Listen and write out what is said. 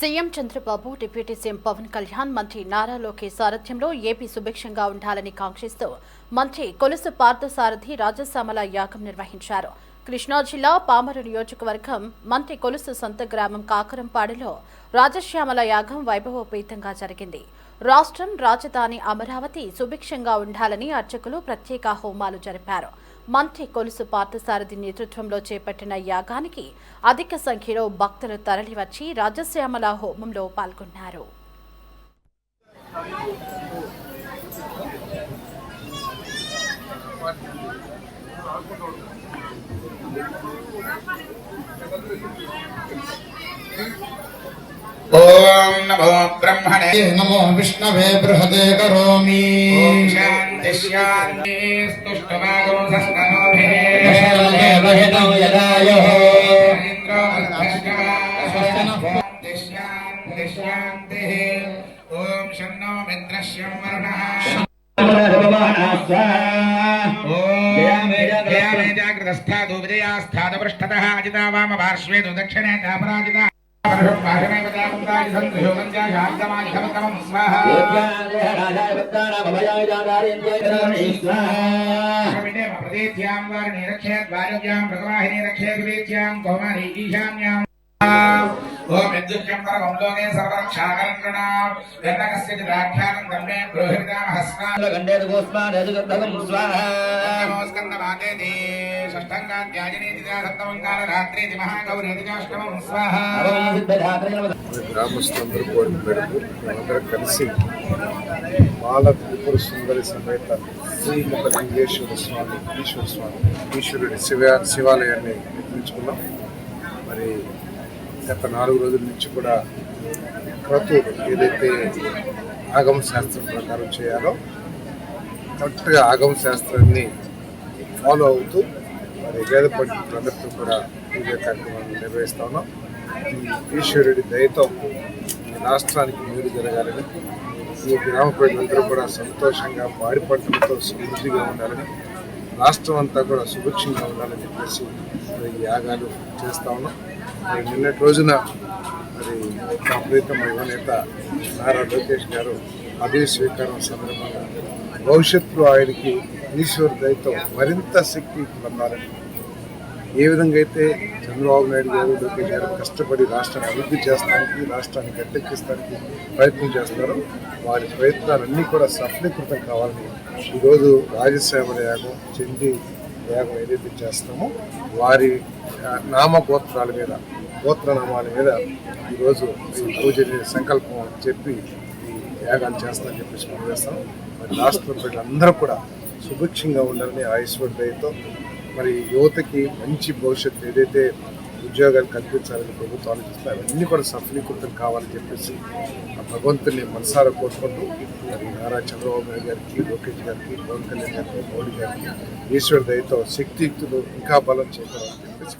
CM Chandrababu, deputy CM Pawan Kalyan, మంత్రి నారా లోకేష్ సారథ్యంలో AP సుభిక్షంగా ఉండాలని కాంక్షిస్తూ మంత్రి కొలుసు పార్థసారథి రాజశ్యామల యాగం నిర్వహించారు. కృష్ణా జిల్లా పామరు నియోజకవర్గం మంత్రి కొలుసు సొంత గ్రామం కాకరంపాడులో రాజశ్యామల యాగం వైభవోపేతంగా జరిగింది. రాష్ట్రం రాజధాని అమరావతి సుభిక్షంగా ఉండాలని అర్చకులు ప్రత్యేక హోమాలు జరిపారు. మంత్రి కొలుసు పార్థసారథి నేతృత్వంలో చేపట్టిన యాగానికి అధిక సంఖ్యలో భక్తులు తరలివచ్చి రాజశ్యామల హోమంలో పాల్గొన్నారు. ఓం నమో బ్రహ్మణే నమో విష్ణవే బృహదే కరోమి. ఓం శాంతి శాంతి స్తుష్టమాగో సస్తనోభే దేవహితం యదాయః ఇంద్రో శాంతి శాంతి శాంతి. ఓం శన్నో మిత్రశ్యం వరుణః జాగ్రత్తస్థాదు విజయాస్థాదపృష్ఠతః అజితా వామ పార్శ్వే దక్షిణే చాపరాజితా ఓం యద్దుఃఖం పరమం లోకే సర్వరక్షాకరణం యన్నకస్యచి రాఖ్యానం ధర్మే బ్రోహితామహస్మాగండేదుగోస్మాదేదుగర్భగం స్వాహా నమస్కందమాదేతి షష్ఠంగాధ్యాయనేతి సప్తమం కాల రాత్రేతి మహాగౌరేతి అష్టమం స్వాహా. గ్రామస్తులందరూ కోరిన మేరకు మేమందరం కలిసి బాల త్రిపుర సుందరి సమేత శ్రీముఖ లింగేశ్వర స్వామి ఈశ్వరుడి శివాలయాన్ని నిర్మించుకున్నాం. మరి గత 4 రోజుల నుంచి కూడా క్రతువులు ఏదైతే ఆగమ శాస్త్రం ప్రకారం చేయాలో కరెక్ట్గా ఆగమ శాస్త్రాన్ని ఫాలో అవుతూ మరి వేద పండితులందరితో కూడా పూజా కార్యక్రమాన్ని నిర్వహిస్తా ఉన్నాం. ఈ ఈశ్వరుడి దయతో ఈ రాష్ట్రానికి మేలు జరగాలని, ఈ గ్రామ ప్రజలందరూ కూడా సంతోషంగా పాడి పంటలతో సమృద్ధిగా ఉండాలని, రాష్ట్రం అంతా కూడా సుభిక్షంగా ఉండాలని చెప్పేసి మరి ఈ యాగాలు చేస్తా ఉన్నాం. మరి నిన్నటి రోజున మరి మా ప్రీతమ యువనేత నారా లోకేష్ గారు పదవి స్వీకారం సందర్భంగా భవిష్యత్తులో ఆయనకి ఈశ్వర దయతో మరింత శక్తి పొందాలని, ఏ విధంగా అయితే చంద్రబాబు నాయుడు గారు, లోకేష్ గారు కష్టపడి రాష్ట్రాన్ని అభివృద్ధి చేస్తానికి, రాష్ట్రాన్ని గట్టెక్కిస్తానికి ప్రయత్నం చేస్తారో వారి ప్రయత్నాలన్నీ కూడా సఫలీకృతం కావాలని ఈరోజు రాజశ్యామల యాగం, చండీ యాగం ఏదైతే చేస్తామో వారి నామగోత్రాల మీద, గోత్రనామాల మీద ఈరోజు ఈ పూజ సంకల్పం చెప్పి ఈ యాగాలు చేస్తామని చెప్పేసి మనం చేస్తాం. మరి రాష్ట్ర ప్రజలందరూ కూడా సుభిక్షంగా ఉండాలని ఈశ్వరుడి దయతో మరి యువతకి మంచి భవిష్యత్తు ఏదైతే ఉద్యోగాలు కల్పించాలని ప్రభుత్వం ఆలోచిస్తారు అవన్నీ కూడా సఫలీకృతం కావాలని చెప్పేసి ఆ భగవంతుని మనసారా కోరుకుంటూ మరి నారా చంద్రబాబు నాయుడు గారికి, లోకేష్ గారికి, పవన్ కళ్యాణ్ గారికి, మోడీ గారికి ఈశ్వర దయతో శక్తియుక్తులు ఇంకా బలం చేయాలని చెప్పేసి